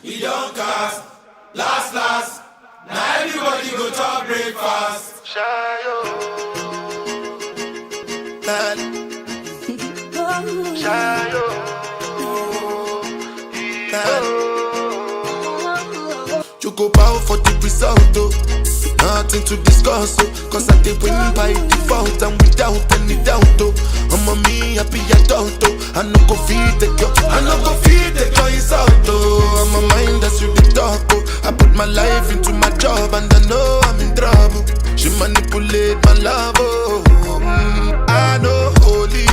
he don't cast. Last, now everybody go to breakfast. Shayo. You go bow for the result, oh. Nothing to discuss, oh. Cause I did win by default and without any doubt, oh. I'm a me happy adult, oh. I no go feed the girl, I no go feed the girl insult, oh. I'm a mind that's you the talk, oh. I put my life into my job and I know I'm in trouble. She manipulate my love, oh. I know holy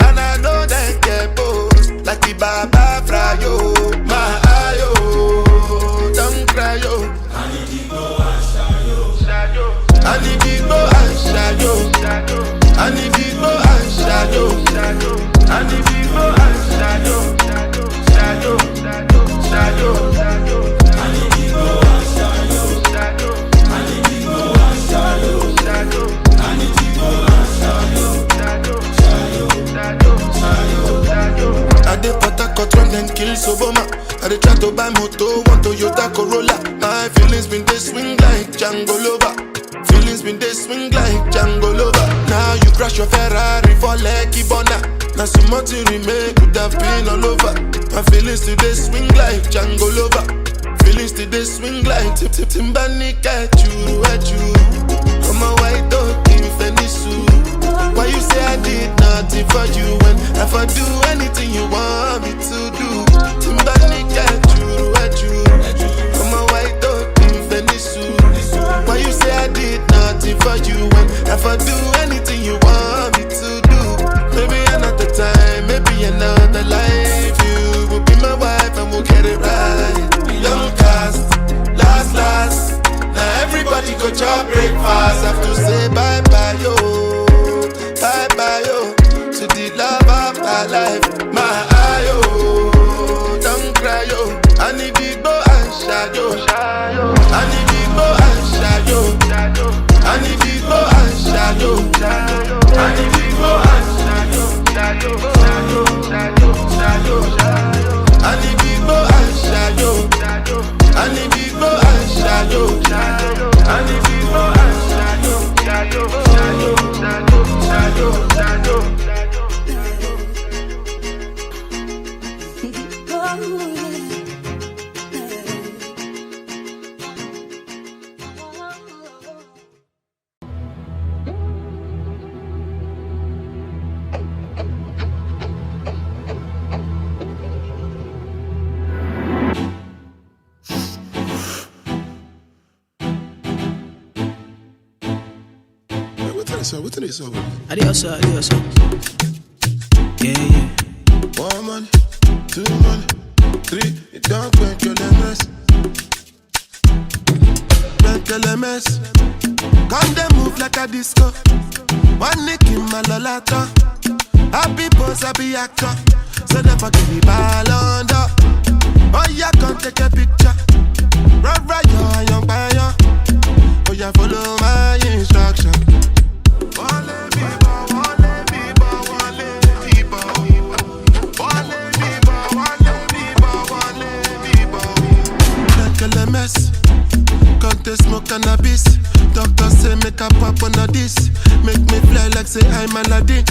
and I know that get boast. Like the Baba Frayo, my ayo, don't cry, yo. I need to go and shayo. I need to go and shayo. I need to go and shayo. I need to go and shayo. Shayo. I need to go and shayo. I need to go and shayo. I need to go and shayo. I dey Port when them kill Soboma. I dey try to buy moto, want Toyota Corolla. My feelings been they swing like Django Lover. Feelings been they swing like Django Lover. Now you crash your Ferrari for Lucky Burna. Now so much you remain could have been all over. My feelings today swing like Django Lover. Feelings today swing like Timbani at you. I'm a white dog in Fenisu. Why you say I did nothing for you when if I do anything you want me to do? Timbani at you. I'm a white dog in Fenisu. Why you say I did nothing for you when if I do anything you want me to do? Maybe another time, maybe another life. You will be my wife and we'll get it right. Young cast, last. Now everybody go to breakfast. Have to say bye-bye, yo. Bye-bye, yo. To the love of my life. My ayo, don't cry, yo. I need to go and shayo. I need to go and shayo. I need to go and shayo. I need to go and shayo. I need to go and shayo. I need to go and shayo. I need to go and shayo. What is this? Adios. Yeah. 1 money, 2 money, 3. It don't quench your lemons. Come they move like a disco. One nick in my lolata. Happy pose, happy actor. So never give me ball under. Oh yeah, come take a picture. Right, young buyer. Oh yeah, follow my instruction. LMS, can't they smoke cannabis? Doctor say make a pop on a this. Make me fly like say I'm Aladdin.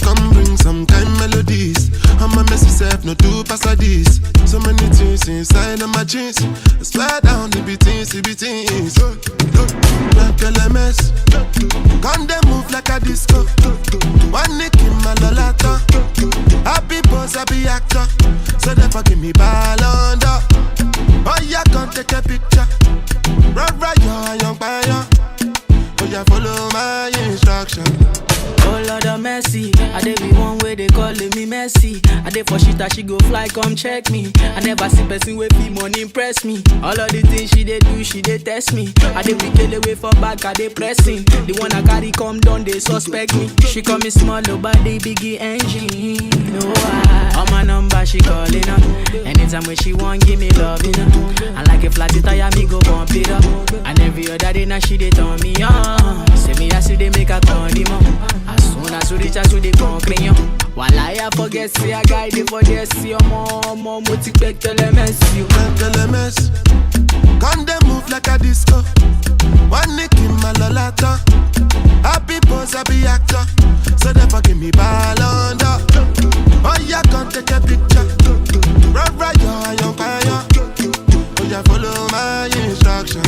Come bring some kind melodies. I'm a messy self, no do pass a this. So many things inside of my jeans. I swear down the beatings. Like LMS, can't they move like a disco? One nick in my lolata. Happy boss, happy actor. So never give me ball under. Oh yeah, come take a picture. Right, young buyer. Oh yeah, follow my instruction. Oh Lord of mercy, I dey be one way they calling me messy. I dey for shit that she go fly, come check me. I never see person with fee money impress me. All of the things she dey do, she dey test me. I dey be kill away for back, I dey pressing. The one I carry come down, they suspect me. She call me small, but they biggie engine. No, on my number she calling up. Anytime when she want, give me love, you know. And like a flat tire, me go bump it up. And every other day now she dey turn me on. Say me I see they make her turn him on. As soon Una so reach out to the concretion. While I forget, see a guy, they for there, see your mom, moti back to the mess. Come they move like a disco. One nick in my lolata. Happy pose, happy actor. So never give me ball under. Oh yeah, come take a picture. Run right, yo, fire. Oh yeah, follow my instruction.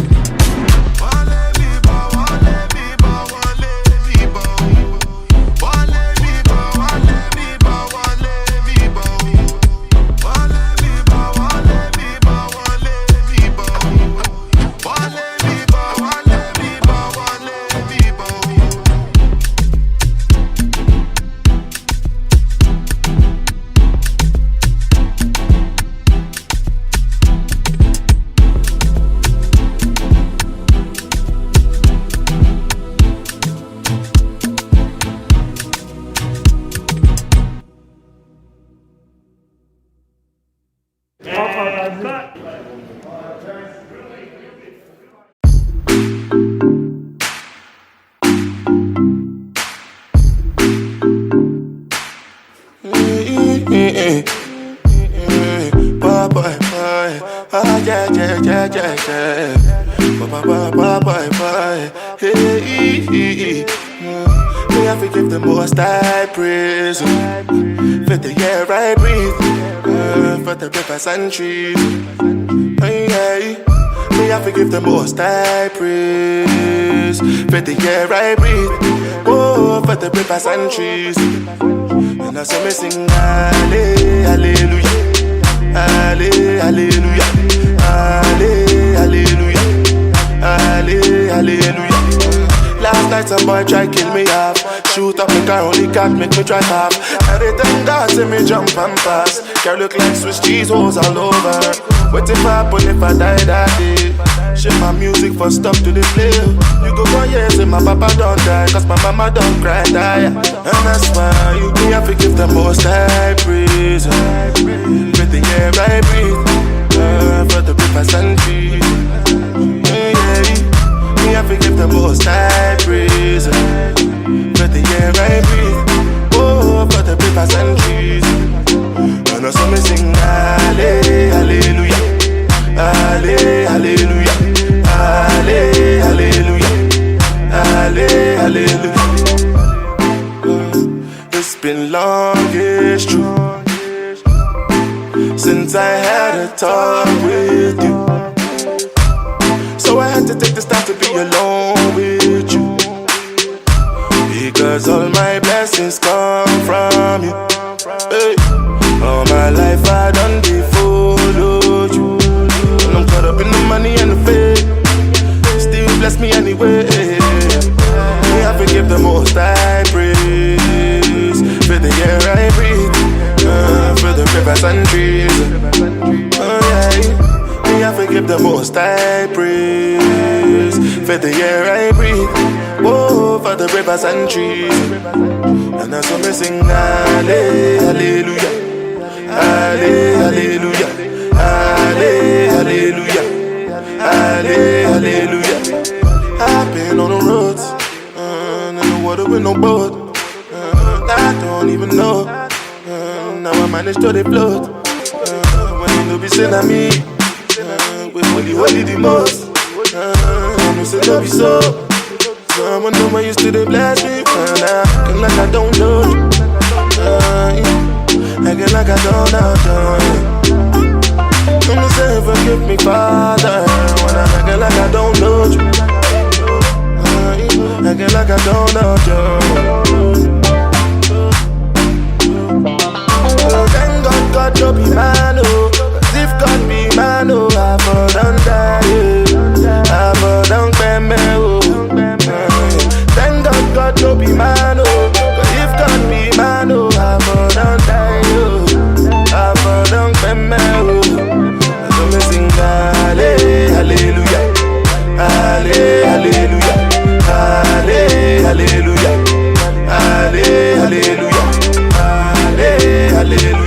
I forgive the most I praise for the air I breathe, for the rivers and trees. May I forgive the most I praise for the air I breathe, oh, for the rivers and trees. And I saw me sing hallelujah, hallelujah, hallelujah, hallelujah. Last night some boy try kill me off. Shoot up my car, only cat make me drive off. And they thank God see me jump and pass. Girl look like Swiss cheese holes all over. What if I happen if I die that day? Share my music for stuff to the play. You go for years and my papa don't die, cause my mama don't cry die. And that's why you me have to give the most high praise. With the air I breathe, for the rivers and trees. Me I forgive the most high praise for the air I breathe, oh, for the rivers and trees. And I saw me sing hallelujah, hallelujah, hallelujah, hallelujah. It's been long, it's true, since I had a talk with you. So I had to take this time to be alone with you, because all my blessings come from you. Hey. All my life I done followed you, and I'm caught up in the money and the fame. Still bless me anyway. Me I forgive the most I praise for the air I breathe, for the rivers and trees. Oh yeah. I forgive the most I praise for the air I breathe, oh, for the rivers and trees. And I saw me sing hallelujah, hallelujah, hallelujah, hallelujah. I've been on the roads, in the water with no boat, I don't even know, now I managed to float, when you know be saying I me. Holy the most. I'm say love you so. Someone know I used to they bless me, but now acting like I don't know you. Acting like I don't know you. I'm say forgive me, Father, when I'm acting like I don't know you. Acting like I don't know you. Thank God, God, you be man, oh. If God be man, oh, I for done die, I for done pay me, oh. Thank God, God no be man, oh. Cause if God be man, oh, I for done die, oh. I for done pay me, oh. So me sing hallelujah, hallelujah, hallelujah, hallelujah, hallelujah, hallelujah.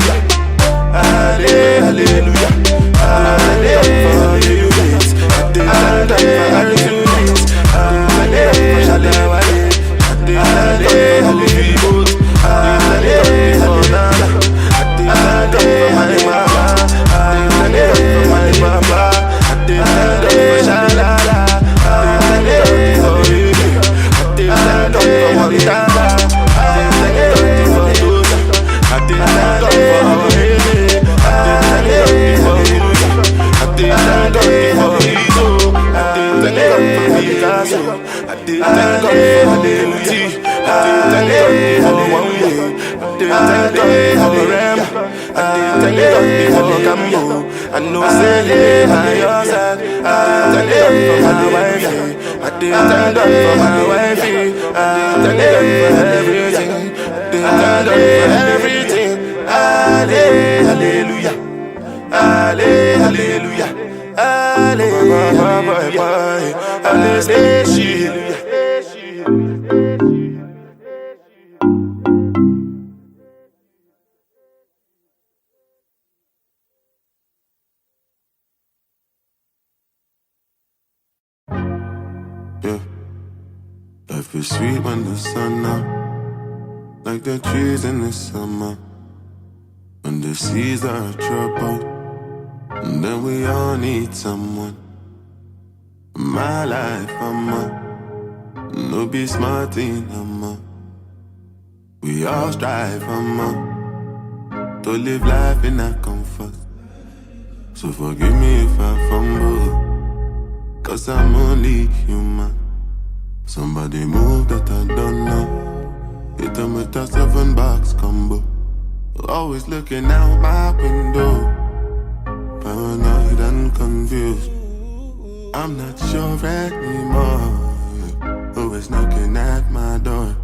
I know say they high your side. I did it for my wifey. I did it for my wifey. I did it for everything. Did it for everything. Hallelujah. Hallelujah. Hallelujah. Hallelujah. Yeah, life is sweet when the sun out, like the trees in the summer. When the seas are troubled, and then we all need someone. My life, no be smart in we all strive, to live life in a comfort. So forgive me if I fumble, 'cause I'm only human. Somebody move that I don't know. Hit them with a 7-box combo. Always looking out my window, paranoid and confused. I'm not sure anymore. Always knocking at my door.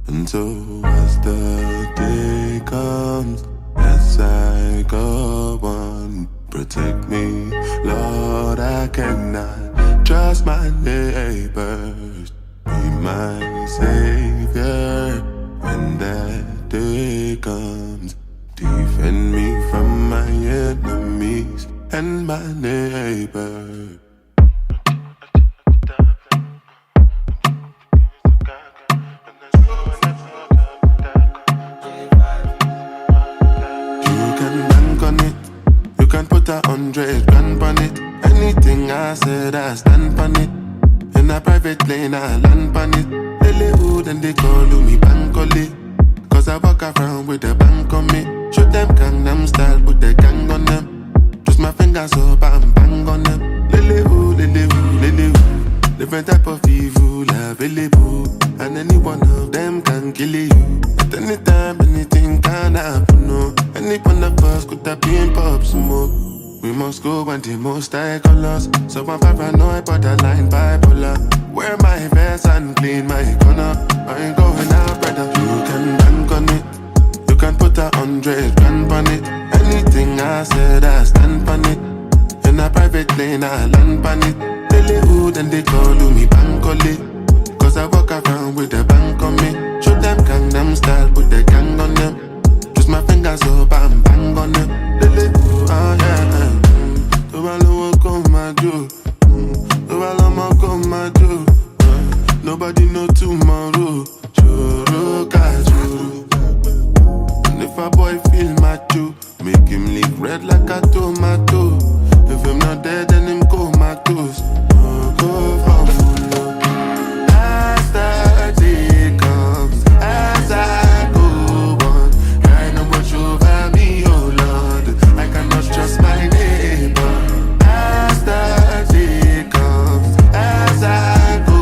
And so as the day comes, as I go on, protect me, Lord, I cannot trust my neighbors. Be my savior when that day comes. Defend me from my enemies and my neighbor. Put 100 grand on it. Anything I said, I stand on it. In a private lane, I land on it. Lilywood and they call me Bankole. 'Cause I walk around with a bank on me. Show them Gangnam style, put the gang on them. Twist my fingers up and bang on them. Lilywood, Lilywood, Lilywood. Different type of evil available, and any one of them can kill you. At any time, anything can happen, no. Any one of us could have been pop smoke. We must go when the most high colors. So I'm paranoid, borderline bipolar. Wear my vest and clean my corner. I ain't going out, brother. You can bank on it. You can put 100 grand on it. Anything I said, I stand on it. In a private lane, I land on it. Lilywood and they call me Bankole. 'Cause I walk around with a bank on me. Show them Gangnam style, put the gang on them. Twist my fingers up and bang on them. Lilywood, oh yeah. Do I know what come I do? Do I know what come I do? Nobody know tomorrow. Choro kajuru. And if a boy feel macho, make him lick red like a tomato. If him not dead, then him comatose. Go for full. As the day comes, as I go on, I know what over me, oh Lord. I cannot trust my neighbor. As the day comes, as I go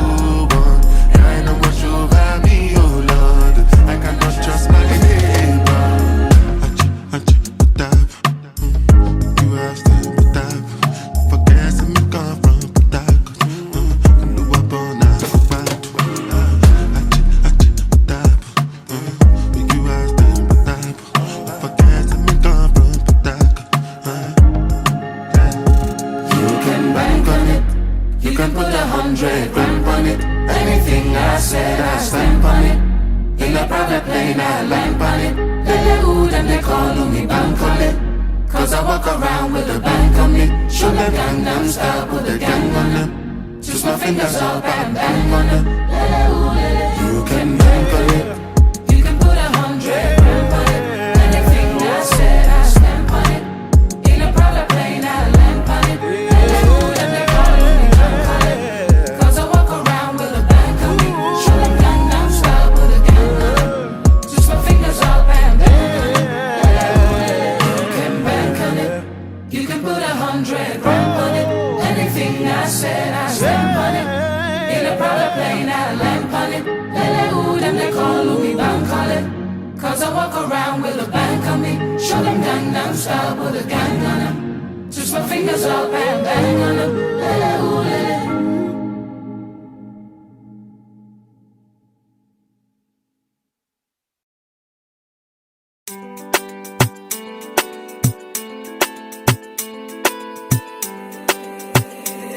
on, I know what over me, oh Lord. I cannot trust my neighbor. You have stand with that. Forget me come from that. I know I'm born out of bad. You have stand with that. Forget me come from that. You can bank on it. You can put 100 grand on it. Anything I said, I stand on it. In a private plane, I land on it. Lilywood and they call me Bankole. 'Cause I walk around with a bank on me. Show them Gangnam style, put the gang on them. Twist my fingers up and bang on them. You can bank on it. You can put 100 grand on it. Anything I said, I stand on it. In a private plane, I land on it. Lilywood and they call me Bankole. 'Cause I walk around with a bank on me. Show them Gangnam style, put the gang on them. Twist my fingers up and bang on it. You can put 100 grand on it. Anything I said, I stand on it. In a private plane, I land on it. Lilywood and they call me Bankole. 'Cause I walk around with a bank on me. Show them Gangnam style, put a gang on them. Switch my fingers up and bang on the hula.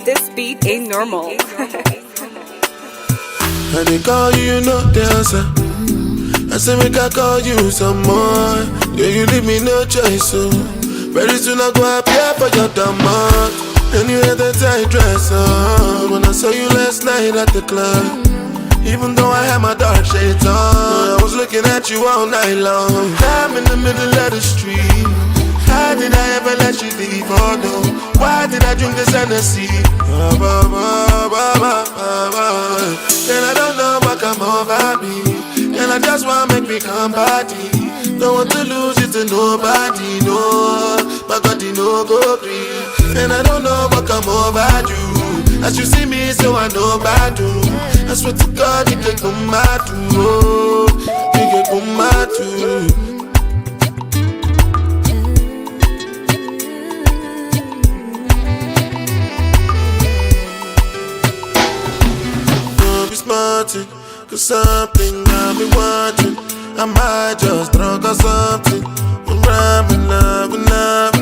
This beat ain't normal. And they call you, you know the answer. I say make I call you some more. Yeah, you leave me no choice, so very soon I go appear for your demand. And you had that tight dress on when I saw you last night at the club. Even though I had my dark shades on, I was looking at you all night long. I'm in the middle of the street. How did I ever let you leave? Oh no, why did I drink this Hennessy? And I don't know what come over me, and I just wanna make me come party. Don't want to lose it to nobody, no. My God, you no go green. And I don't know what come over you. As you see me, so I know bad do. I swear to God, you can come out to, oh, you can come out to. Smarting, cause something I've been watching. I might just drunk or something. I'm rapping, loving like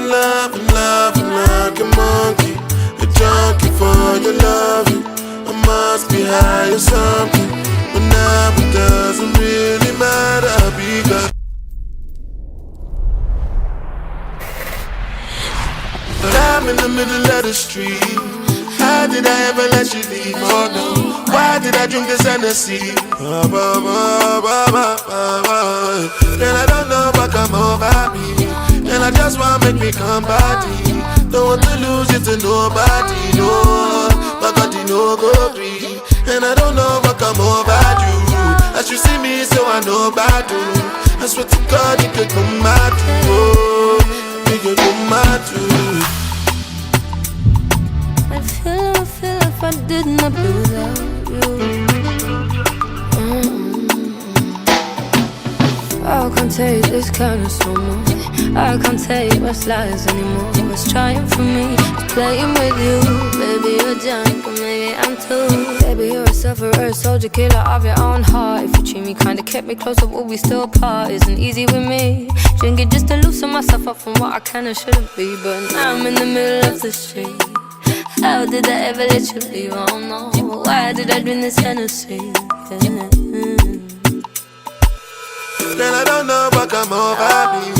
a monkey. A junkie for your loving. I must be high or something. But now it doesn't really matter because but I'm in the middle of the street. How did I ever let you leave? Oh no, why did I drink this Hennessy? And I don't know what come over me, and I just wanna make me come party. Don't want to lose it to nobody, no. My God, you no go free. And I don't know what come over you. As you see me, so I know bad do. I swear to God, you can come out to, oh, you can come out to. I feel if I did not be without you. I can't take this kind of summer. I can't take what's lies anymore. What's trying for me, it's playing with you. Baby, you're drunk, but maybe I'm too. Baby, you're a sufferer, a soldier, killer of your own heart. If you treat me kinda, kept me closer, will we still part? Isn't easy with me. Drink it just to loosen myself up from what I can and shouldn't be. But now I'm in the middle of the street. How did I ever let you leave? I don't know. Why did I drink this Hennessy? Yeah. Then I don't know what come over me,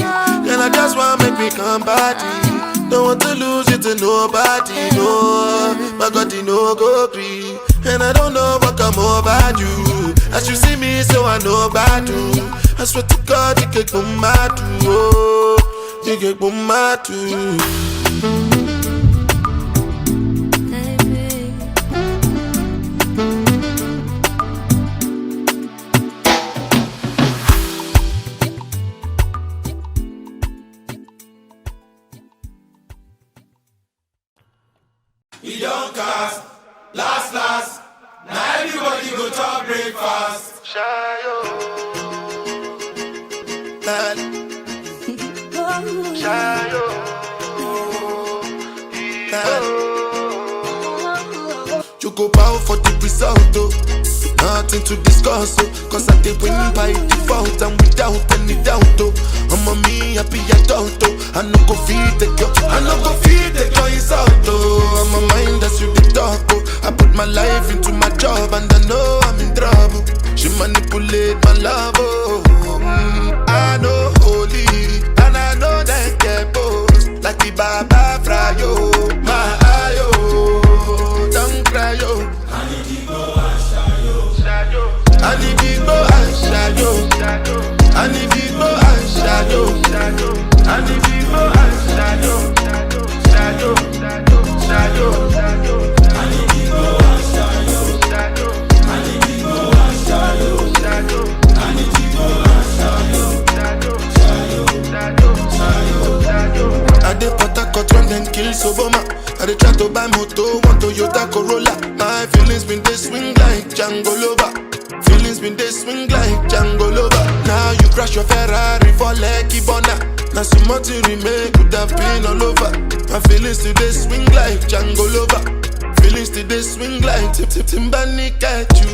and I just wanna make me come party. Don't want to lose it to nobody, no. My God, you no go free. And I don't know what come over you. As you see me, so I know bad do. I swear to God, you can come out to, oh, you can come out to. We don't cast, last, now everybody go to breakfast. Shayo, Shayo, you go bow for the result, oh. Nothing to discuss, oh. Cause I did win by default and without any doubt, oh. I'm a me happy adult, oh. I no go feed the girl, I no go feed the girl insult, oh. I'm a mind that's you the talk, oh. I put my life into my job and I know I'm in trouble. She manipulate my love, oh. I know holy and I know that get both. Like the Baba Frayo, my ayo, don't cry, yo. I need to go and shayo. I need to go and shayo. I need to go and shayo. I need to go and shayo. Shayo. I need to go and shayo. I need to go and shayo. I need to go and shayo. I dey Port when them kill Soboma. I dey try to buy moto, one Toyota Corolla. My feelings been they swing like Django Lover. Feelings been they swing like Django Lover. Now you crash your Ferrari for Lucky Burna. Now some more to remain, could have been all over. My feelings today swing like Django Lover. Feelings today swing like Timbani at you.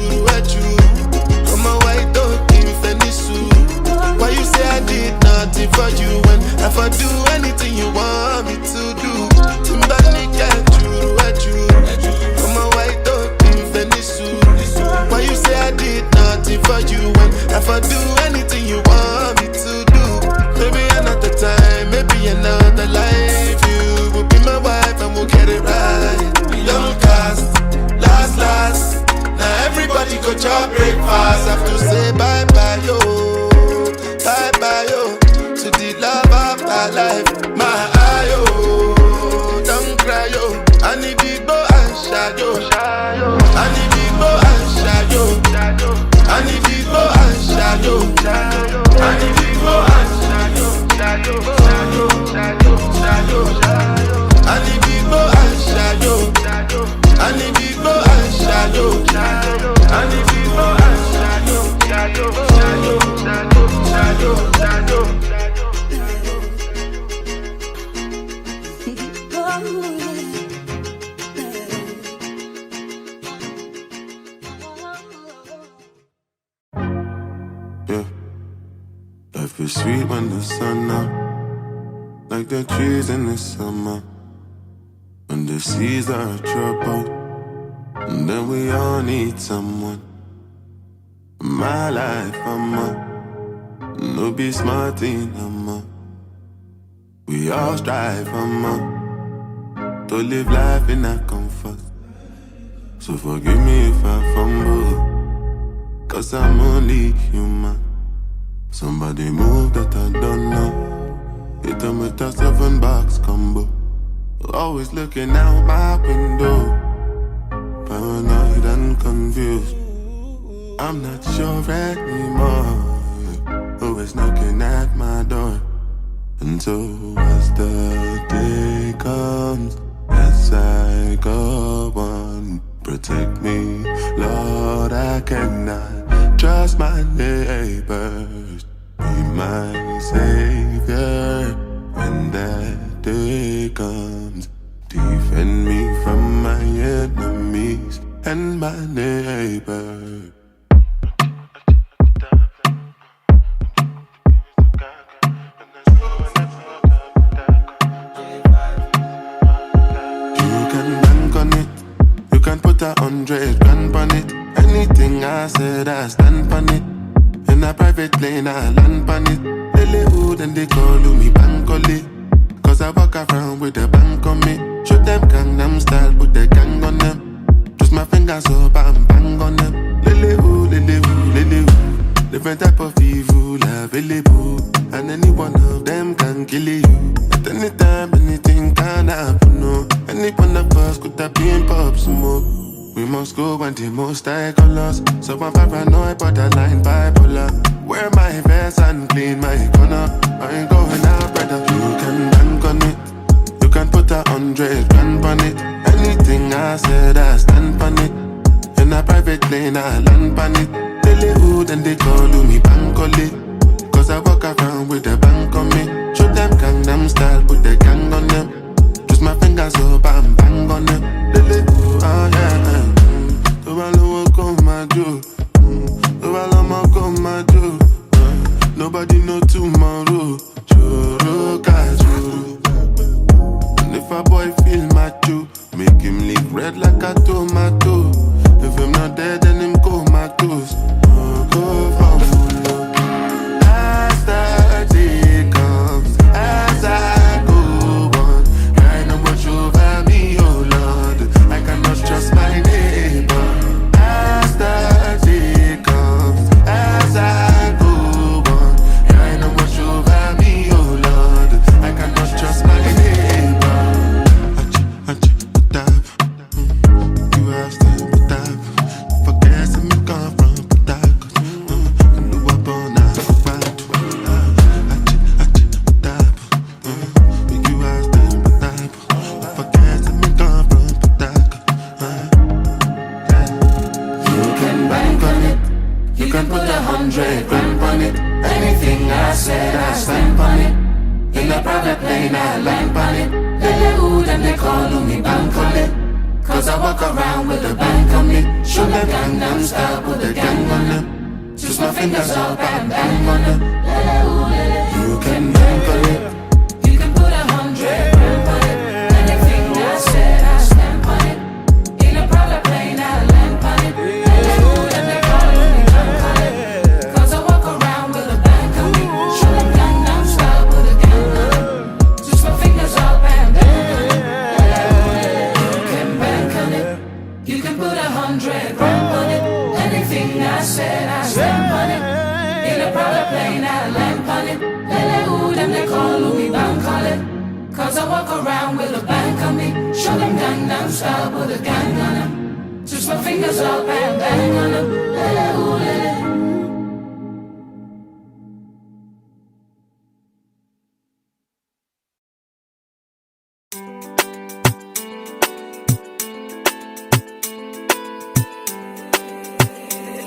I'm a white dog in Fenisu. Why you say I did nothing for you when if I do anything you want me to do? Timbani at you. I'm a white dog in Fenisu. Why you say I did nothing for you when if I do anything you want me to do? Maybe another time, maybe another life. You will be my wife and we'll get it right. Young cast, last. Now everybody go chop breakfast. Have to say bye-bye, yo. Bye-bye, yo. To the love of my life. My eye, yo. Don't cry, yo. I need big boy and shy, yo. I need big boy and shy, yo. I need big boy and shy, yo. I need big boy and shy, yo. I need big boy and shy, yo. I need big boy and shy, yo. I need big boy and shy, yo. Yeah, life is sweet when the sun out, like the trees in the summer. When the seas are troubled, and then we all need someone. My life, no be smart enough. We all strive, to live life in a comfort. So forgive me if I fumble, cause I'm only human. Somebody move that I don't know. Hit them with a 7-box combo. Always looking out my window, paranoid and confused. I'm not sure anymore who is knocking at my door. And so as the day comes, as I go on, protect me, Lord, I cannot trust my neighbors. Be my savior when that day comes. Defend me from my enemies and my neighbor. Put 100 grand on it. Anything I said, I stand on it. In a private lane, I land on it. Lily hood and they call me Bankole. Cause I walk around with a bank on me. Show them Gangnam style, put the gang on them. Twist my fingers up and bang on them. Lily hood, lily hood, lily hood. Different type of evil available, and any one of them can kill you. At any time, anything can happen, no. Any one of us could have been pop smoke. We must go when the most I colors. So I'm paranoid, borderline bipolar. Wear my vest and clean my corner. I ain't going out, brother. You can bank on it. You can put 100 grand on it. Anything I said, I stand on it. In a private lane, I land on it. Lily hood and they call me Bankole. Cause I walk around with a bank on me. Show them Gangnam style, put the gang on them. Twist my fingers up and bang on them. Lily hood, oh yeah. Nobody know tomorrow. Choro kajuru. And if a boy feel macho, make him lick red like a tomato. If him not dead, then him comatose. Go from low. As the day comes, as I go on, I know watch over me, oh Lord. I cannot trust my neighbor. As the day comes, as I go on, I know watch over me, oh Lord. I cannot trust my neighbor. Put up. You have to put up. Forget me come from put up. Gangnam Style, put the gang on them. Twist my fingers all bang bang on them. You can bank on it. You can put 100 grand on it. Anything I said, I stamp on it. In a private plane, I land on it. And they call me bank on it. Cause I walk around with a bank on me. Show them Gangnam Style, put a gang on it. Twist my fingers all bang bang on it. You can bank on it. You can put 100 grand on it. Anything I said, I stamp on it. In a private plane, I land on it. Ooh, them they call me bank on it. Cause I walk around with a bank on me. Show them Gangnam Style, put a gang on them. Twist my fingers all bang bang on them. Ooh,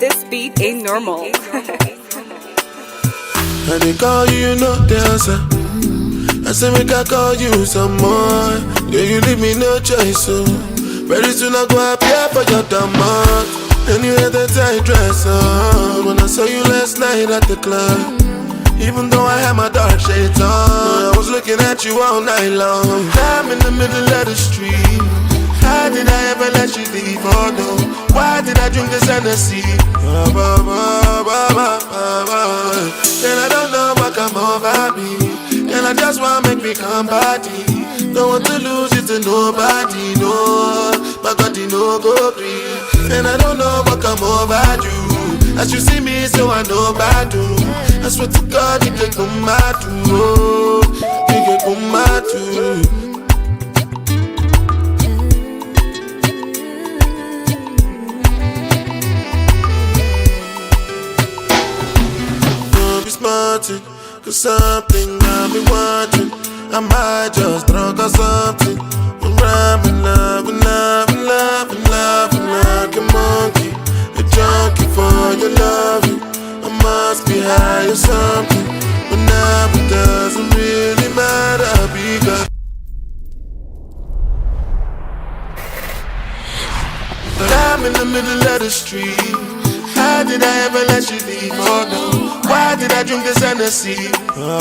This beat ain't normal. I they call you, you know the answer. I say make I call you some more. Yeah, you leave me no choice, so very soon I go appear for your demand. And you had that tight dress on when I saw you last night at the club. Even though I had my dark shades on, I was looking at you all night long. I'm in the middle of the street. How did I ever let you leave? Oh no, why did I drink this Hennessy? And I don't know what come over me. And I just wanna make me come body. Don't want to lose it to nobody, no. My God, you know go green. And I don't know what come over you. As you see me, so I know bad do. I swear to God, you can come mad too. Oh, you can come mad too. Smarting, cause something got me watching. I might just drunk or something. I'm rhyming, loving, loving, loving, loving like a monkey. A junkie for your loving. I must be high or something. But now it doesn't really matter because but I'm in the middle of the street. How did I ever let you leave? Oh no. Why did I drink this Hennessy? And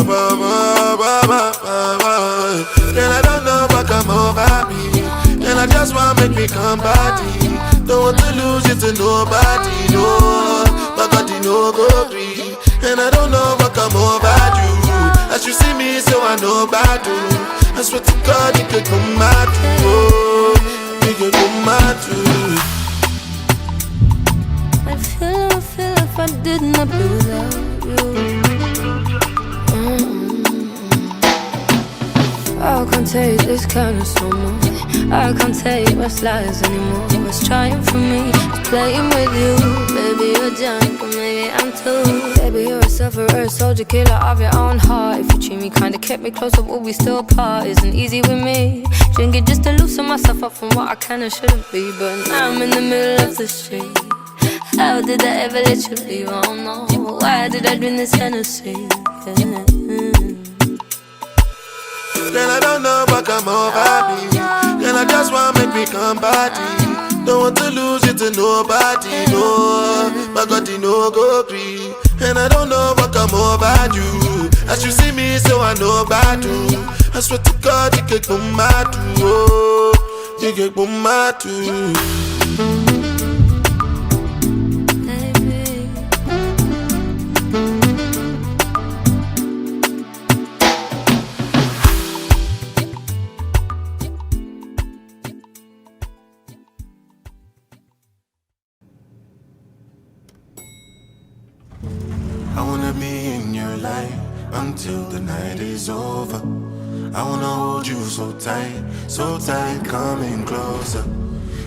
I don't know what come over me. And I just wanna make me come body. Don't want to lose it to nobody, no. My God, you know go green. And I don't know what come over you. As you see me, so I know bad do. I swear to God, you could come mad too. Oh, you could come mad too. I feel if I did not be without you. I can't take this kind of so much. I can't take what's lies anymore. What's trying for me, it's playing with you. Maybe you're drunk, but maybe I'm too. Baby, you're a sufferer, soldier, killer of your own heart. If you treat me kinda, kept me closer, will we still part? Isn't easy with me. Drink it just to loosen myself up from what I can and shouldn't be. But now I'm in the middle of the street. How did I ever let you leave? I don't know. Why did I drink this Hennessy? Yeah. Then I don't know what come over me. Then I just wanna make me come body. Don't want to lose it to nobody, no. My God, you know go green. And I don't know what come over you. As you see me, so I know bad do. I swear to God, you can come mad too. Oh, you can come mad too. I wanna be in your life until the night is over. I wanna hold you so tight, coming closer.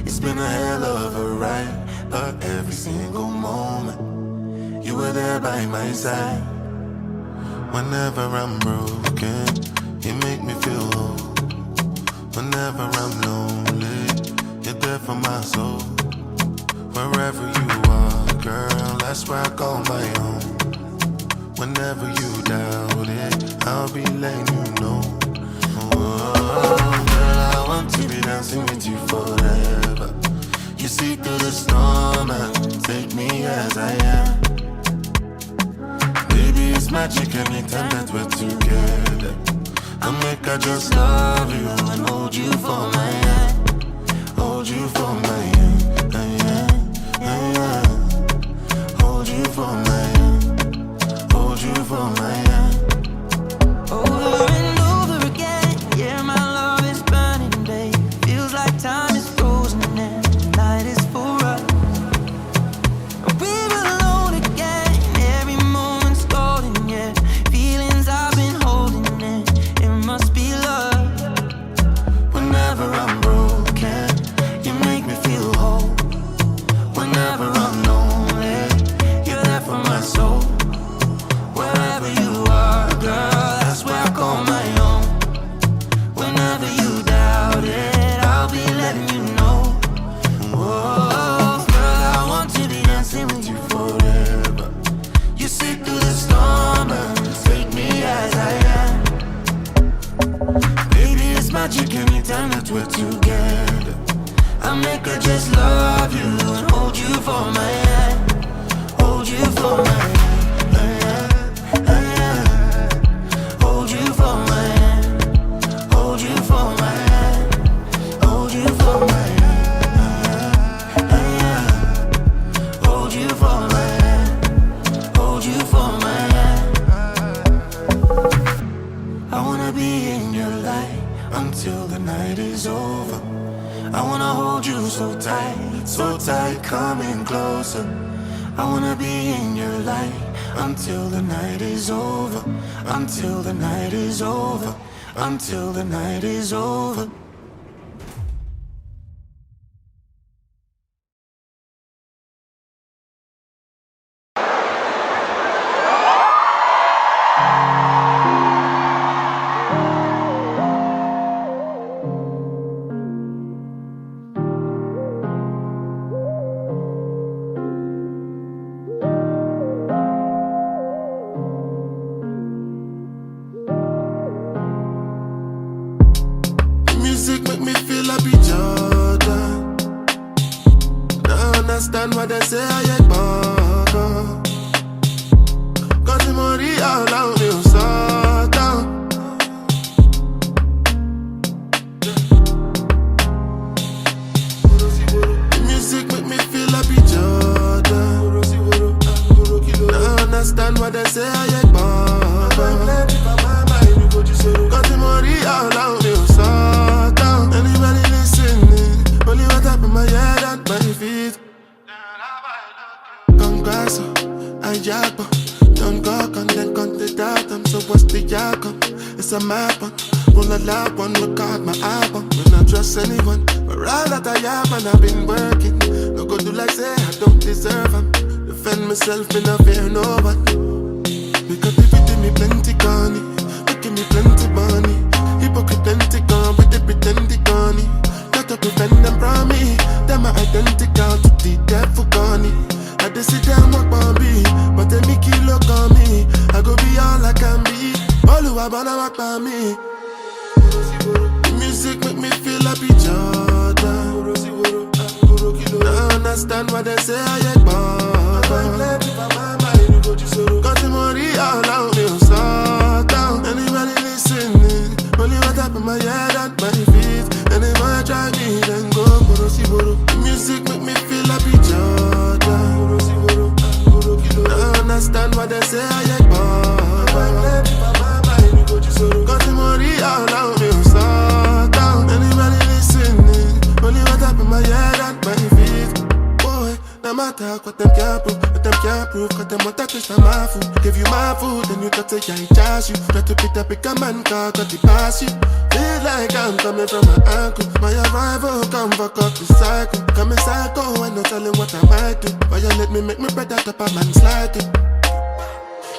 It's been a hell of a ride, but every single moment you were there by my side. Whenever I'm broken, you make me feel whole. Whenever I'm lonely, you're there for my soul. Wherever you are, girl, that's where I call my own. Whenever you doubt it, I'll be letting you know. Oh, girl, I want to be dancing with you forever. You see through the storm and magic anytime that we're together. I make I just love you and hold you for my hand. Hold you for my hand. Hold you for my hand. Hold you for my hand. Over and over again, yeah, my love is burning, babe. Feels like time is frozen and the night is for us. We're alone again, every moment's golden, yeah. Feelings I've been holding in, it must be love. Whenever I'm broken, you make me feel whole. Whenever I'm lonely, you're there for my soul. Wherever you are, girl, that's where I call my own. Whenever you doubt it, I'll be letting you know. Oh, girl, I want to be dancing with you forever. You see through the storm and take me as I am. Baby, it's magic anytime that we're together. I make her just love you and hold you for my hand. Hold you for my hand. Hold you for my hand. Hold you for my hand. Hold you for my hand. Hold you for my hand. Hold you for my hand. I wanna be in your light until the night is over. I wanna hold you so tight, coming closer. I wanna be in your light until the night is over. Until the night is over. Until the night is over. Music make me feel like be Jordan. Now understand what they say I ain't bugger. Cause the money all out me so down. The music make me feel like be Jordan. Now understand what they say I ain't bugger. Cause the money all out me so down. Anybody listening? Only what up in my head and my feet. Congrats, I jack, don't go content, content out. I'm so what's the outcome? It's a map one. Roll a lap one, look out my album. Will not trust anyone. But all that I have and I've been working. No go do like say I don't deserve them. Defend myself, me not fear no one. Because if it me plenty money, making me plenty money. Hypocrite plenty gone with the pretend gone. Got to prevent them from me. Them are identical to the devil gone. I just sit down walk on me, but they make you look on me. I go be all I can be. All who I wanna walk by me. The music make me feel like be Jordan. I understand what they say I ain't bugger. Cause the money all out me so down. Anybody listening? Only what up in my head and my feet. Anybody try me then go The music make me feel like be Jordan. I understand what they say I ain't bugger. Cause the money all out me so down. Anybody listening? Only what up in my head and my feet. Boy, no matter what them can't prove, what them can't prove. Cause them want to taste of my food. Give you my food, then you talk say I ain't charge you. Try to pick up a man car, got the pass you. Feel like I'm coming from my ankle. My arrival come fuck up the cycle. Coming psycho, and no telling what I might do. Violate me, make me better top a man's like it.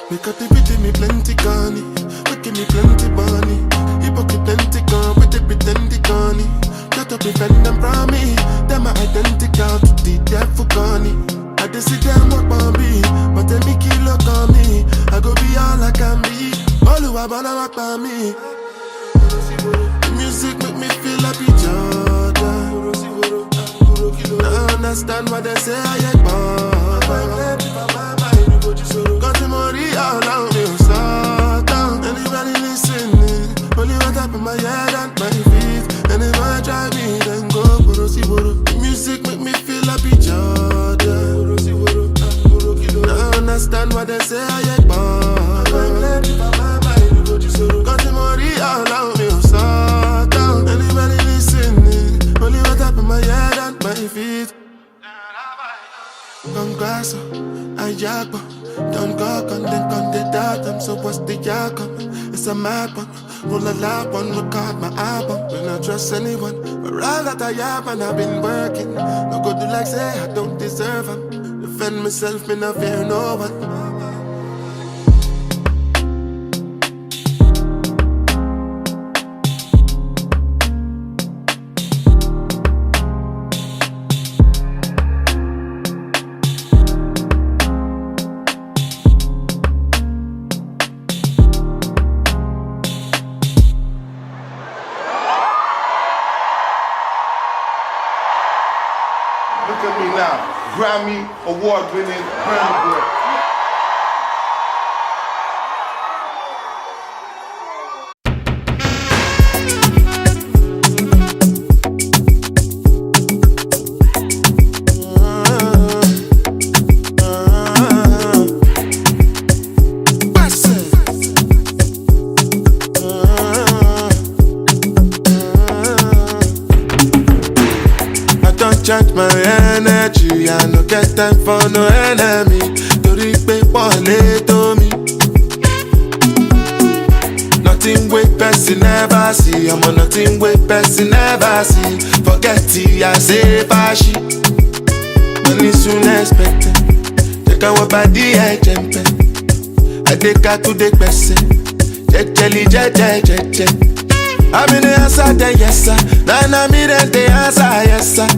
Because they beating me plenty gunny, making me plenty money. Hypocrite plenty gone, with the pretend gunny. Got to prevent them from me. Them are identical to the devil gunny. I just sit down walk on me, but they make you look on me. I go be all I can be. All who I wanna walk by me. The music make me feel like be Jordan. I understand what they say I ain't bugger. Cause the money all out me so grasso, ayagua. Don't go, con the datum, so what's the outcome? It's a mad one, roll a loud one, record my album. When I trust anyone, but all that I am and I've been working. No go do like say I don't deserve them. Defend myself, me not fear no one. Look at me now, Grammy award-winning Burna boy. Charge my energy, I no get time for no enemy. Torí pé pọ̀lẹ́ tó mi. Nothing wait person never see. I'm on nothing wait person never see. Forget it, I say fashi. Money soon expected. Take our body, I jump. I take her to the person. Jejeli, jeje. I'm in the answer, then yes sir. Then I'm in the answer, yes sir.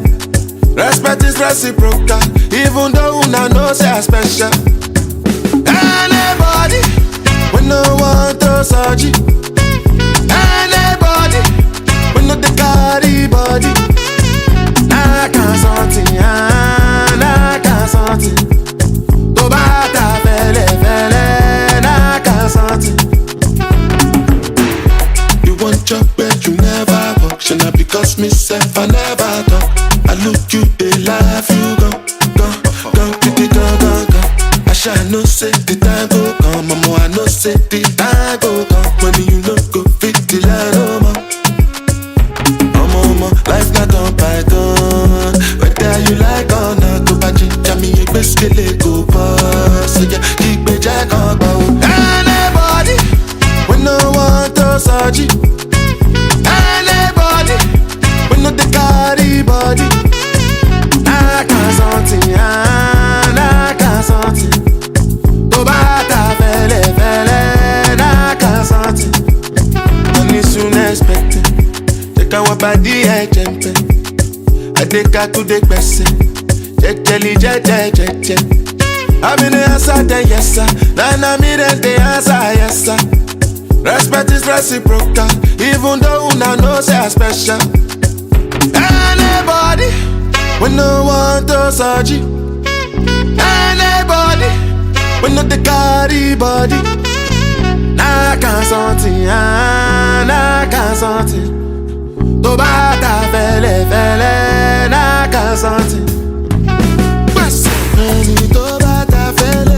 Respect is reciprocal, even though una know say I special. Anybody, we no want to surgery. Anybody, we no the carry body. I can't something, I can't something. To bata fele, I can't something. You want job but you never work. Should not because myself I never talk. I look you, they laugh, you go. I shall no say the time go come, mama, I no say the time go come. When you no go fit the line, oh ma. Mama, life not on python. Whether you like or not, to buy ginger me a biscuit, go pass. So yeah, keep me jack on bow. Anybody, we no want to surgery. Anybody, we no the carry body. I can't something, I can't something. To bata fele, I can't something. Money soon expected. Take our body, I jump. I take her to the person. Jejeli, jeje. I'm in the answer, then yes sir. Then I'm in the answer, yes sir. Respect is reciprocal, even though una know say I special. Anybody, we no want to surgery. Anybody, we no the carry body. I can't something, I can't something. To bata fele, I can't something. To bata fele.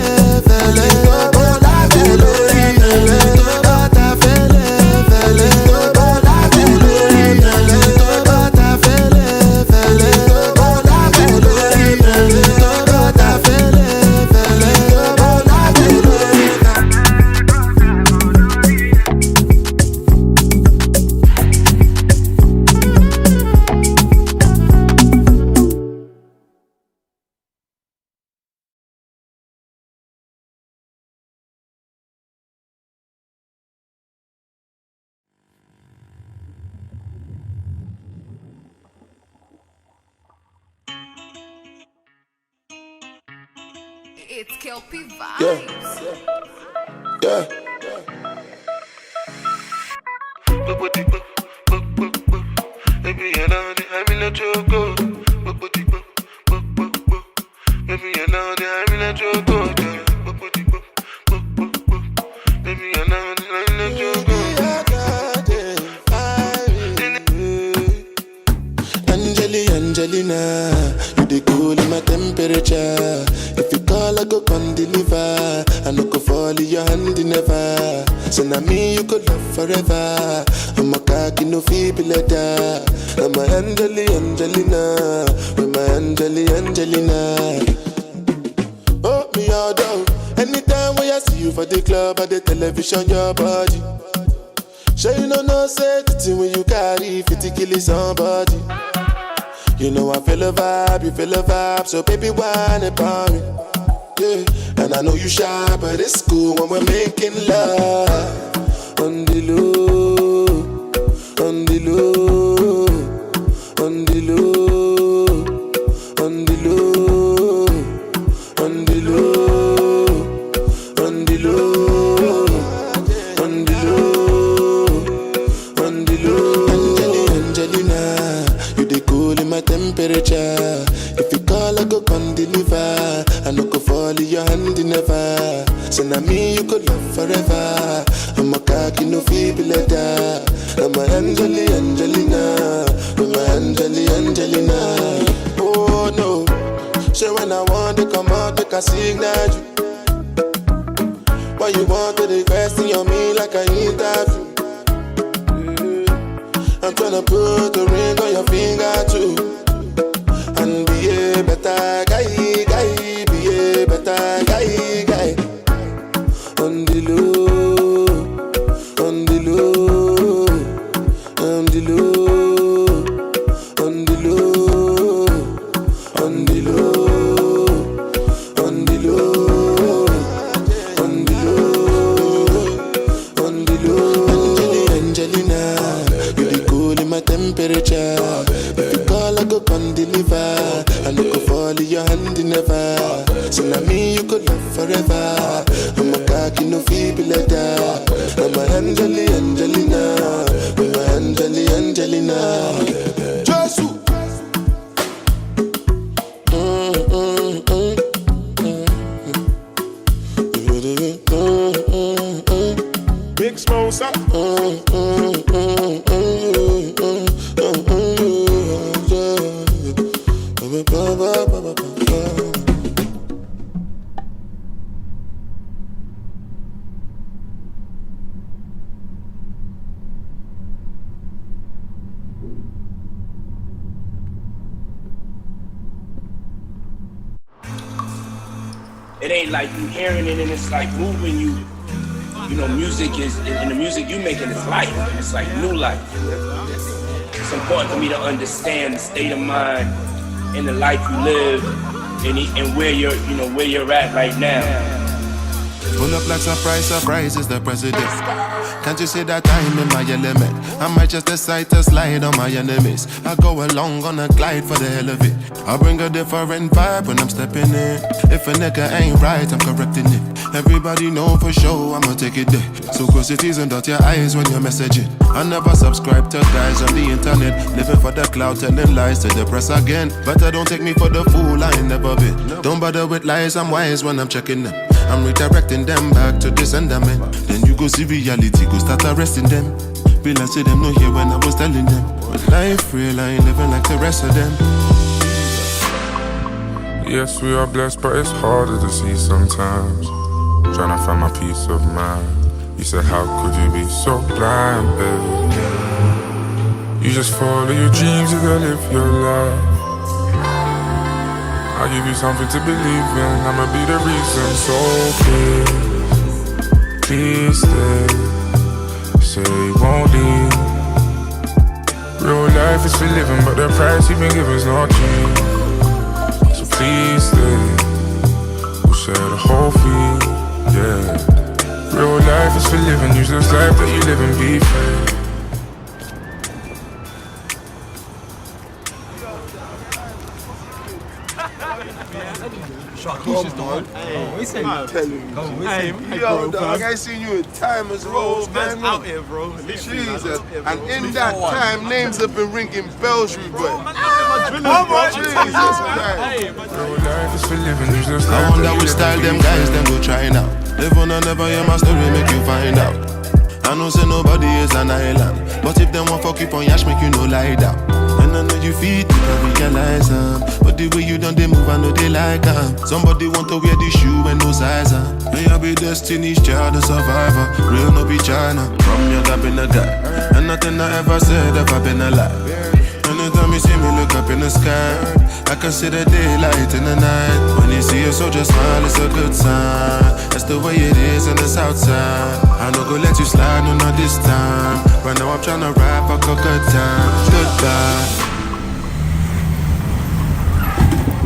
It's Kelpie Vibes. Yeah. Baby, you know that I'm in a choco. Baby, you know that I'm in a choco. Baby, you know that I'm in a choco. Angelina, you the cool in my temperature. If you call, I go come deliver. I no go fall in your hand never. So now me you could love forever. I'm a cocky no feeble letter. I'm a Angelina, with my Angelina. I see you for the club at the television, your body. Sure you know say the thing when you carry 50 kill somebody. You know I feel a vibe, you feel a vibe, so baby whine about me. Yeah, and I know you shy, but it's cool when we're making love. On the low, on the low, on the low, on the low, on the low, on the low, on the low, on the low. Angelina, you the cool in my temperature. If you call, I go come deliver. I no go fall in your hand never. So now me you could love forever. I'm a cocky no feeble letter. I'm a Angelina. I'm a Angelina. Oh no. So when I want to come out, they can signal you. Why you want to the question on me like I interview? I'm tryna put the ring on your finger too. And be a better guy, be a better guy. On the low, on the low, on the low, on the low, on the low, on the low, on the low, on the low. Angelina, you be cool in my temperature. If you call, I go come deliver. I no go fall in your hand never. So now me you could love forever. I'm a cocky no feeble letter. I'm a Angelina. I'm a Angelina. Jesus. Big Smosa. It ain't like you hearing it and it's like moving you. You know, music is, and the music you making is life. It's like new life. It's important for me to understand the state of mind and the life you live and where you're, you know, where you're at right now. Pull up like surprise is the president. Can't you see that I'm in my element? I might just decide to slide on my enemies. I go along on a glide for the hell of it. I bring a different vibe when I'm stepping in. If a nigga ain't right, I'm correcting it. Everybody know for sure I'ma take it there. So cross your T's and dot your I's when you're messaging. I never subscribe to guys on the internet, living for the cloud, telling lies to the press again. But don't take me for the fool, I ain't never been. Don't bother with lies, I'm wise when I'm checking them. I'm redirecting them back to the sender man. Then you go see reality, go start arresting them. Realize to them no here when I was telling them. But life real, I ain't living like the rest of them. Yes, we are blessed, but it's harder to see sometimes. Trying to find my peace of mind. You said, how could you be so blind, baby? You just follow your dreams, you gotta live your life. I'll give you something to believe in, I'ma be the reason. So please stay, say you won't leave. Real life is for living, but the price you've been given's not cheap. So please stay, we'll share the whole fee, yeah. Real life is for living, use this life that you live and be free. I'm telling you. Hey, yo, dog, I seen you in time as well. Man, out here, bro. Jesus. And in that time, names have been ringing bells, you boy. Jesus Christ. I wonder which style them guys them go try now. Live on and never hear my story, make you find out. I know say nobody is an island, but if them want fuck you on yash, make you no lie down. And I know you feel it, I realize but the way you done they move, I know they like somebody want to wear the shoe and no size May I be Destiny's Child, a survivor. Real no be China. From young I've been a guy, and nothing I ever said ever been a lie. Anytime you see me look up in the sky, I can see the daylight in the night. When you see a soldier smile, it's a good sign. That's the way it is in the south side. I no go let you slide, no, not this time. Right now I'm tryna rap, I got good time. Goodbye.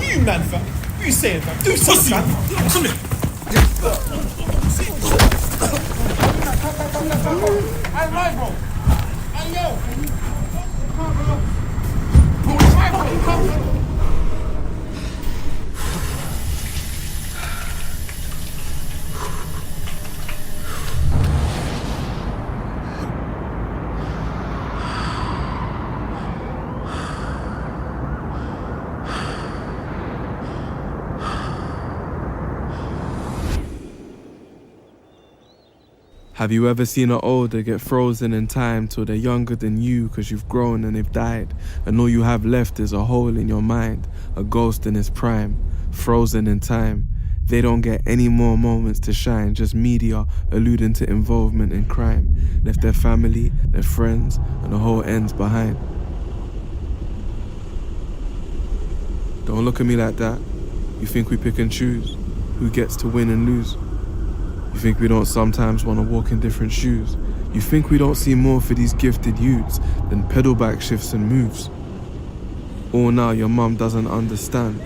You man, fam. What you saying, fam? Do something, fam. Come here. Hey, right, bro. Hey, yo. Have you ever seen an older get frozen in time till they're younger than you cause you've grown and they've died, and all you have left is a hole in your mind, a ghost in its prime, frozen in time. They don't get any more moments to shine, just media alluding to involvement in crime. Left their family, their friends, and the whole ends behind. Don't look at me like that. You think we pick and choose who gets to win and lose? You think we don't sometimes want to walk in different shoes? You think we don't see more for these gifted youths than pedal back shifts and moves? All now your mum doesn't understand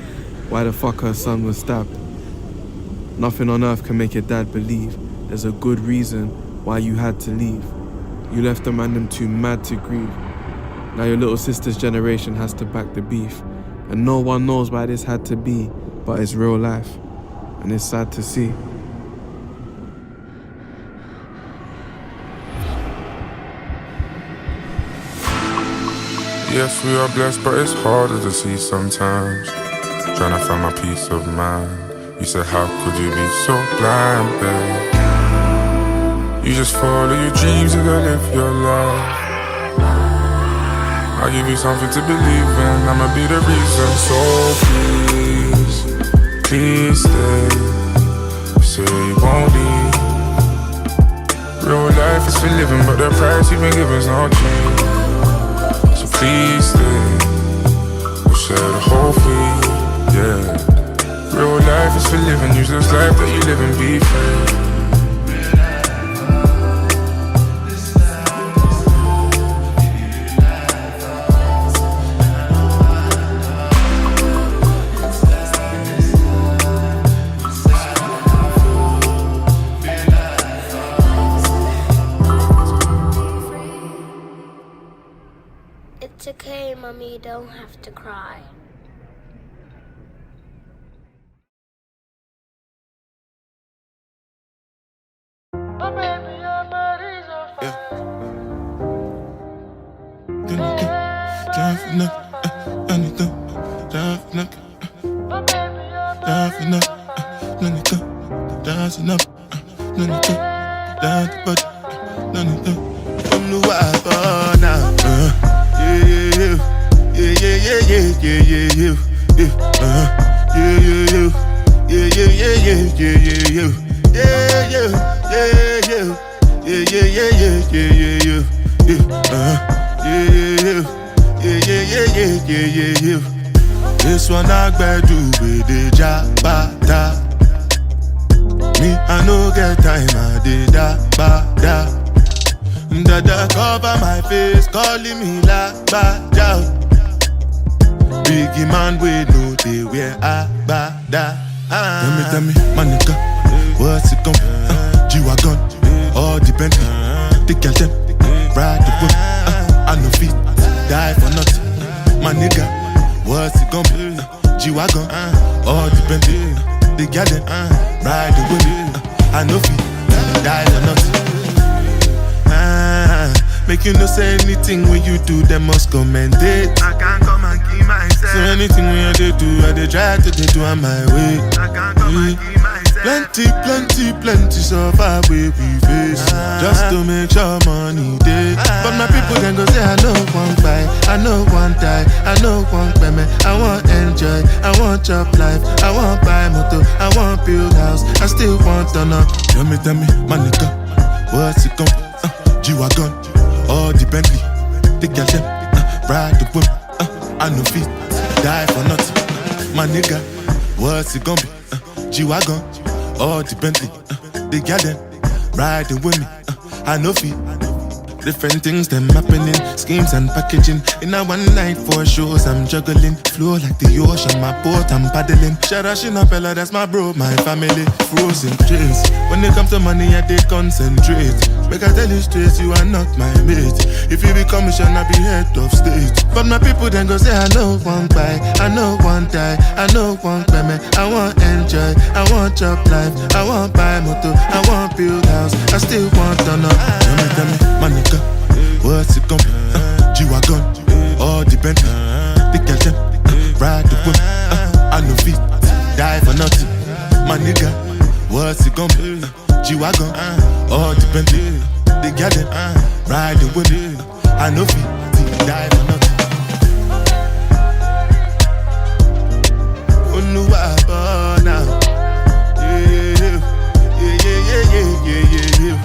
why the fuck her son was stabbed. Nothing on earth can make your dad believe there's a good reason why you had to leave. You left the man them too mad to grieve. Now your little sister's generation has to back the beef. And no one knows why this had to be, but it's real life. And it's sad to see. Yes, we are blessed, but it's harder to see sometimes. Trying to find my peace of mind. You said, how could you be so blind, babe? You just follow your dreams and go live your life. I'll give you something to believe in, I'ma be the reason. So please stay. You say you won't leave. Real life is for living, but the price you've been given's not cheap. Please stay, we'll share the whole fee, yeah. Real life is for living, use this life that you live and be free. It's okay, Mommy, you don't have to cry. This one I better do with the jabata. Me, I no get time, I did da ba da. Dada cover my face, calling me la ba da. Biggie man, we know they wear a ba da. Tell me, my nigga, what's it come? G-Wagon, all the Bentley, the girl them, ride the whip. I no fit, die for nothing. My nigga, what's it gonna be? G-Wagon, all the Bentley, the girl them, ride the whip. I no fit, die for nothing. Make you no say anything when you do, they must commendate. I can't come and keep myself. So anything when I do, I they try to do on my way. I can't come and keep myself. Plenty so far we face. Just to make sure money day. But my people can go say I know one buy, I know one die, I know one payment. I want enjoy, I want job life, I want buy motor, I want build house, I still want to know. Tell me, my nigga, what's it come? G-Wagon, all the Bentley, the girl them, ride the whip. I no fit, die for nothing. My nigga, what's it gonna be? G-Wagon, or the Bentley. The gal them riding with me. I know feet. Different things them happening, schemes and packaging. In a one night for shows I'm juggling. Flow like the ocean, my boat I'm paddling. Sharashina Bella, that's my bro, my family. Frozen dreams. When it comes to money, I did concentrate. Make I tell you straight, you are not my mate. If you be commission, I be head of state. But my people then go say, I know one buy, I know one die, I know one payment. I want enjoy, I want job life, I want buy motor, I want build house, I still want to know. Tell me, my nigga, what's it gonna be? G-Wagon, all the Bentley, the girl them, ride the whip. I know feet, die for nothing. My nigga, what's it gonna be? G-Wagon, all the Bentley, the girl them, ride the whip. I know feet, die for nothing. Oh no, I burn now. Yeah, yeah, yeah, yeah, yeah, yeah, yeah,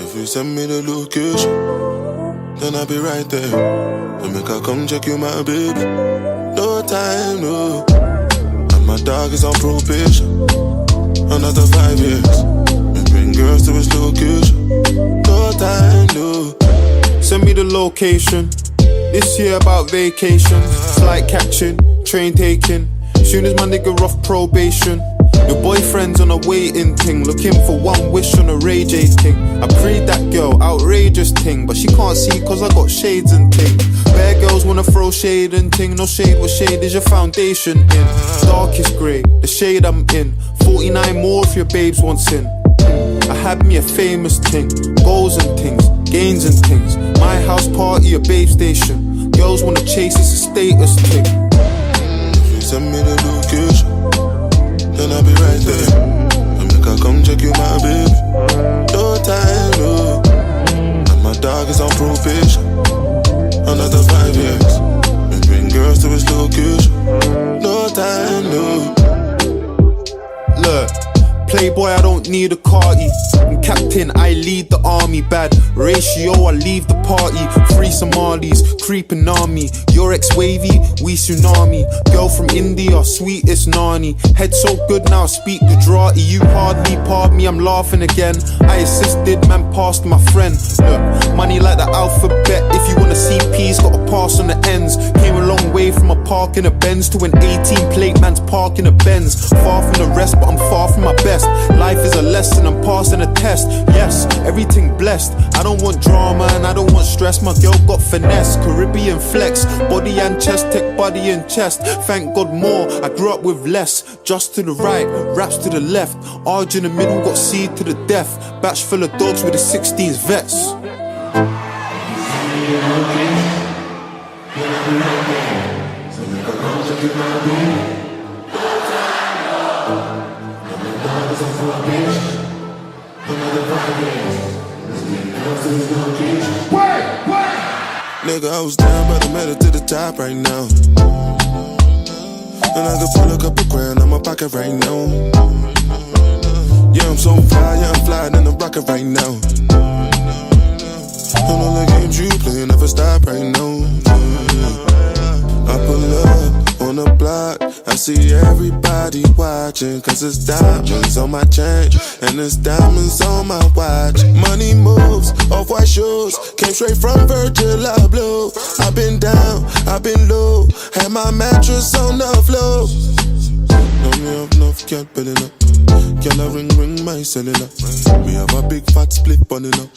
If you send me the location, then I'll be right there. And make her come check you, my baby. No time, no. And my dog is on probation. Another 5 years. And bring girls to his location. No time, no. Send me the location. This year about vacation. Flight catching, train taking. Soon as my nigga off probation. Your boyfriend's on a waiting thing, looking for one wish on a Ray J thing. I prayed that girl, outrageous thing, but she can't see cause I got shades and thing. Bare girls wanna throw shade and thing, no shade, what shade is your foundation in? Darkest grey, the shade I'm in, 49 more if your babes want sin. I had me a famous thing, goals and things, gains and things. My house party, a babe station. Girls wanna chase, it's a status thing. If you send me the location, then I'll be right there. And make her come check you, my baby. No time, no. And my dog is on probation. Another 5 years. And bring girls to his location. No time, no. Look, playboy, I don't need a carty. I'm captain, I lead the army. Bad ratio, I leave the party. 3 Somalis, creeping army. Your ex-wavy, we tsunami. Girl from India, sweetest nani. Head so good now I speak Gujarati. You hardly pardon me, I'm laughing again. I assisted, man passed my friend. Look, money like the alphabet. If you wanna see P's, gotta pass on the ends. Came a long way from a park in a Benz to an 18 plate man's park in a Benz. Far from the rest, but I'm far from my best. Life is a lesson, I'm passing a test. Yes, everything blessed. I don't want drama and I don't want stress. My girl got finesse, Caribbean flex. Body and chest, tech body and chest. Thank God more, I grew up with less. Just to the right, raps to the left. Arge in the middle, got seed to the death. Batch full of dogs with the 16s vets. Nigga, I was down, but I made it to the top right now. And I could pull a couple grand on my pocket right now. Yeah, I'm so fly, yeah, I'm flying in the rocket right now. And all the games you play never stop right now. I pull up on the block, I see everybody watching. Cause it's diamonds on my chain, and it's diamonds on my watch. Money moves, off-white shoes, came straight from Virgil Abloh. I've been down, I've been low, had my mattress on the floor. Now me have enough cat belly up. Can I ring my cellular? Me have a big fat split bunning up.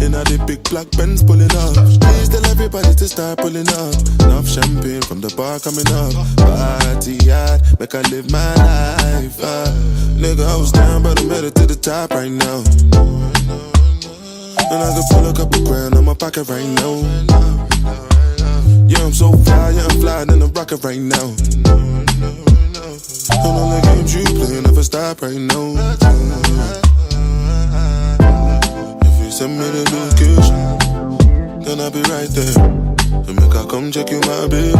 Inna the big black Benz pulling up. Please tell everybody to start pulling up. Enough champagne from the bar coming up. Party hard, make I live my life. Nigga, I was down but I'm headed to the top right now. And I can pull a couple grand on my pocket right now. Yeah, I'm so fly, yeah, I'm flying in the rocket right now. And all the games you play never stop right now. If you send me the location, then I'll be right there. And make I come check you, my babe.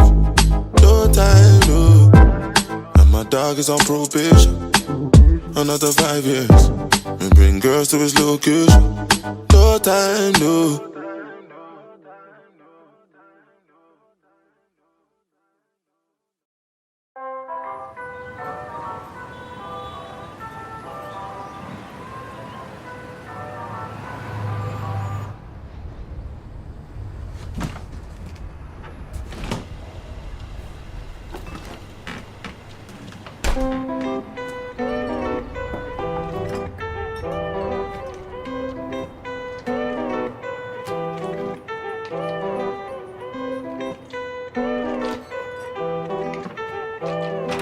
No time, no. And my dog is on probation. Another 5 years. And bring girls to his location. No time, no.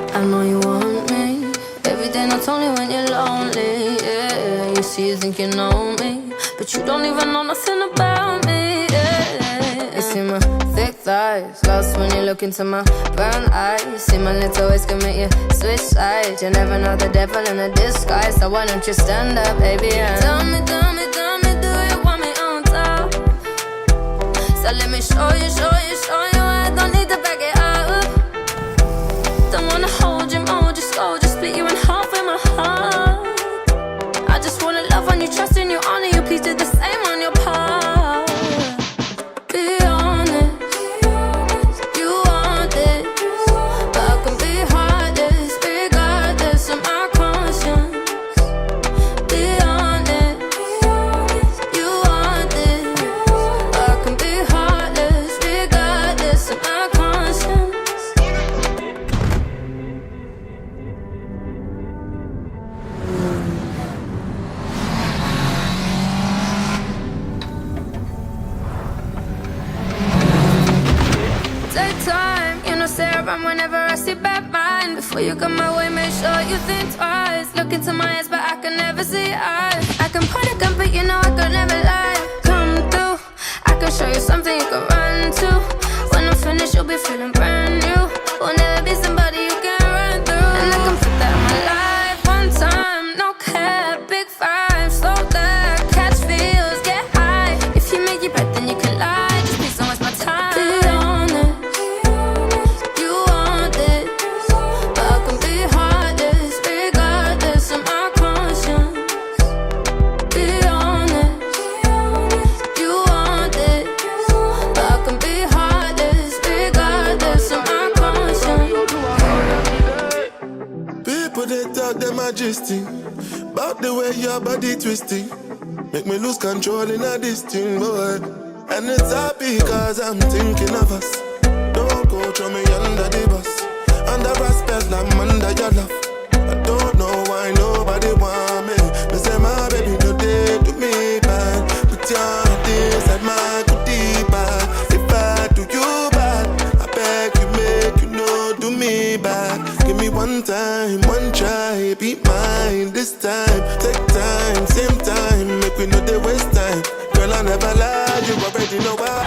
I know you want me every day, not only when you're lonely. Yeah, you see, you think you know me, but you don't even know nothing about me. Yeah, you see my thick thighs, lost when you look into my brown eyes. You see my little ways can make you switch sides. You never know the devil in a disguise, so why don't you stand up, baby? And tell me, do you want me on top? So let me show you. I don't need to back it up. Don't wanna hold you, mold you, slow, just split you in half with my heart. I just wanna love on you, trust in you, honor you, please do the same on your part. Be honest, you want this, but I can be heartless, regardless of my conscience. Be honest, you want this, but I can be heartless, regardless of my conscience. Take time, you know, say around whenever I see bad mind. Before you come my way, make sure you think twice. Look into my eyes, but I can never see eyes. I can point a gun, but you know I could never lie. Come through, I can show you something you can run to. When I'm finished, you'll be feeling brand new. Will never be somebody you can run through. And I can put that in my life one time, no cap, big five, slow that, catch feels, get high. If you make your breath, then you can lie. Just please don't waste my time. Be honest, you want this, but I can be heartless, regardless of my conscience. Be honest, you want this, but I can be heartless, regardless of my conscience. People they talk them majesty about the way your body twisting, make me lose control in a this thing, boy. And it's happy cause I'm thinking of us. Don't go throw me under the bus. Under respect, I'm under your love. I don't know why nobody want me. Me say my baby today do me bad. Put your things at my goodie bag. If I do you bad, I beg you make you know do me bad. Give me one time, one try, be mine this time. Take time, same time, make we know they waste time. Girl, I never lie, you already know why.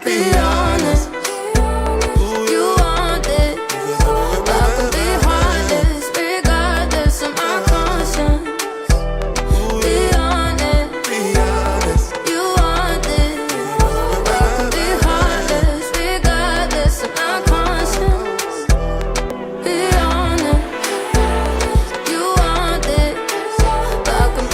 Be honest, you want it, but I can be heartless, regardless of my conscience. Be honest, you want it, but I can be heartless, regardless of my conscience. Be honest, you want it, but I can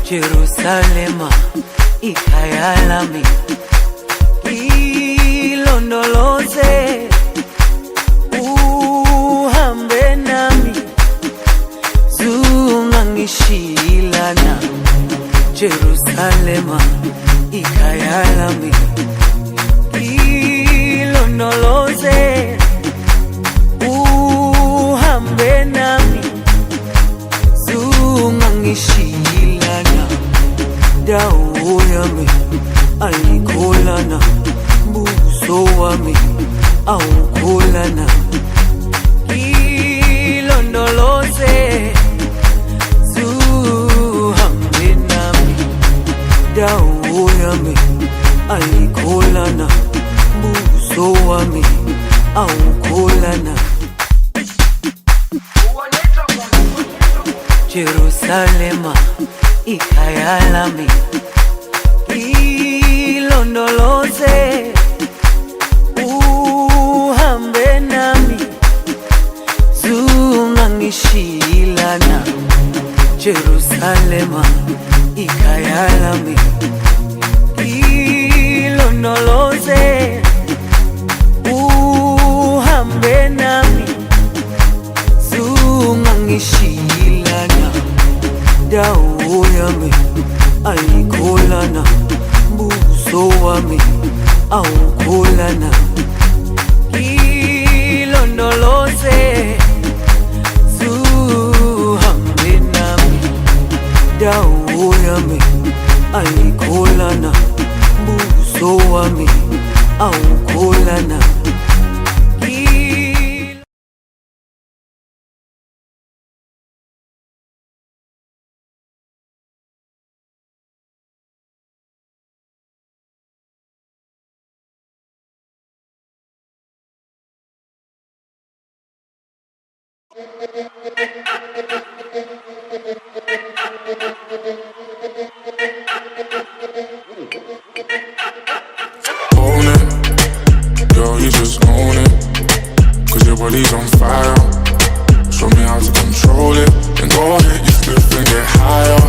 Jerusalema, ikhaya lami, ilondoloze, uhambe nami, zungangishilana. Jerusalema, ikhaya lami, ilondoloze, uhambe nami, zungangishilana. Dawo yami ayikholana, buso wami awukholana. Ilondoloze, zuhambe nami. Dawo yami ayikholana, buso wami awukholana. Jerusalema, ikhaya lami, ilondoloze, uhambe nami, zungangishilana. Jerusalema, ikhaya lami, ilondoloze, uhambe nami, zungangishilana. Dawo yami ayikholana, buso wami awukholana. Ilondoloze, zuhambe nami. Dawo yami ayikholana, buso wami awukholana. Own it, girl, you just own it. Cause your body's on fire. Show me how to control it. Then go ahead, you flip and get higher.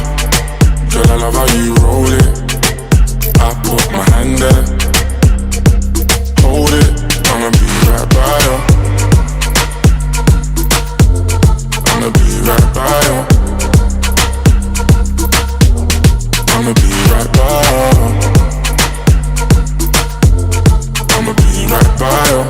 Girl, I love how you roll it. I put my hand there. Hold it, I'ma be right by you. I'ma be right by you. I'ma be right by you. I'ma be right by you.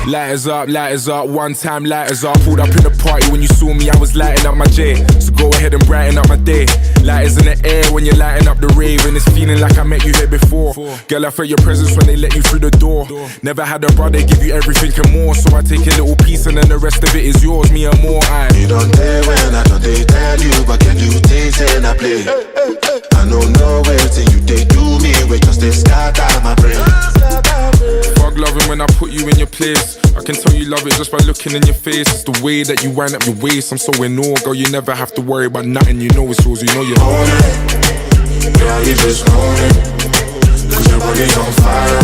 Lighters up, one time lighters up. Pulled up in the party when you saw me, I was lighting up my J. So go ahead and brighten up my day. Lighters in the air when you're lighting up the rave. And it's feeling like I met you here before. Girl, I felt your presence when they let you through the door. Never had a brother give you everything and more. So I take a little piece and then the rest of it is yours, me and more. You don't tell when I don't they tell you, but can you taste and I play? I don't know where till you they do me, we just they scatter my brain. Fuck loving when I put you in your place. I can tell you love it just by looking in your face. It's the way that you wind up your waist. I'm so in awe, girl, you never have to worry about nothing. You know it's yours, you know you own it. Girl, you just own it. Cause your body's on fire.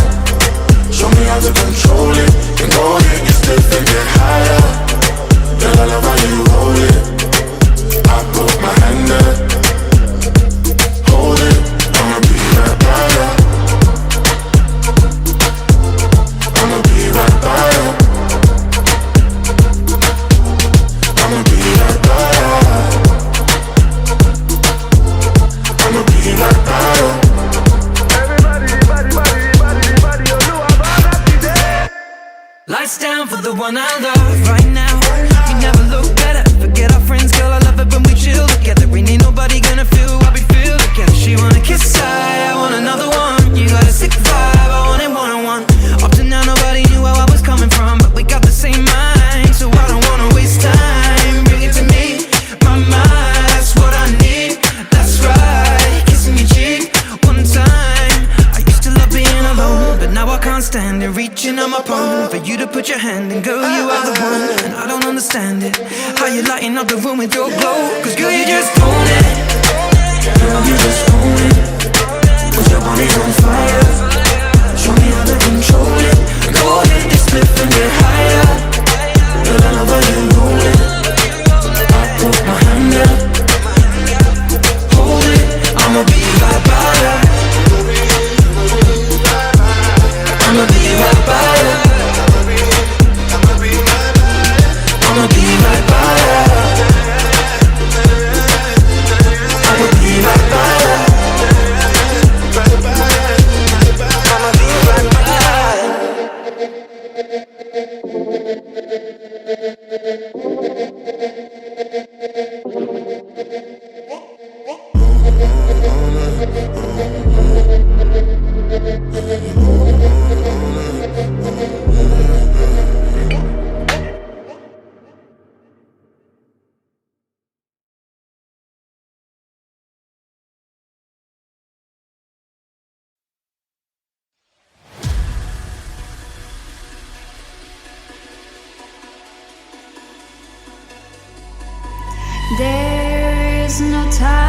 Show me how to control it. And go ahead, you step and get higher. Girl, I love how you hold it. I put my hand there. Hold it, I'ma be right by you. I'ma be right by you. I'ma be right by you. I'ma be right by you. Lights down for the one I love right now. You never look better. Forget our friends, girl, I love it when we chill together. We ain't nobody gonna feel what we feel together. She wanna kiss I want another one. You got a sick vibe, I want it one-on-one. Up to now nobody knew where I was coming from, but we got the same mind, so I don't wanna waste time. Bring it to me, my mind, that's what I need. That's right, kissing your cheek one time. I used to love being alone, but now I can't stand it. Reaching on my palm for you to put your hand in, girl, you are the one. And I don't understand it, how you lighting up the room with your glow. Cause girl, you just own it. Girl, you just own it. Cause your body's on fire. Show me how to control it. Go ahead, just flip and get higher. I'ma be right by ya. I'ma be right by ya. I'ma be right by ya. I'ma be right by ya. There is no time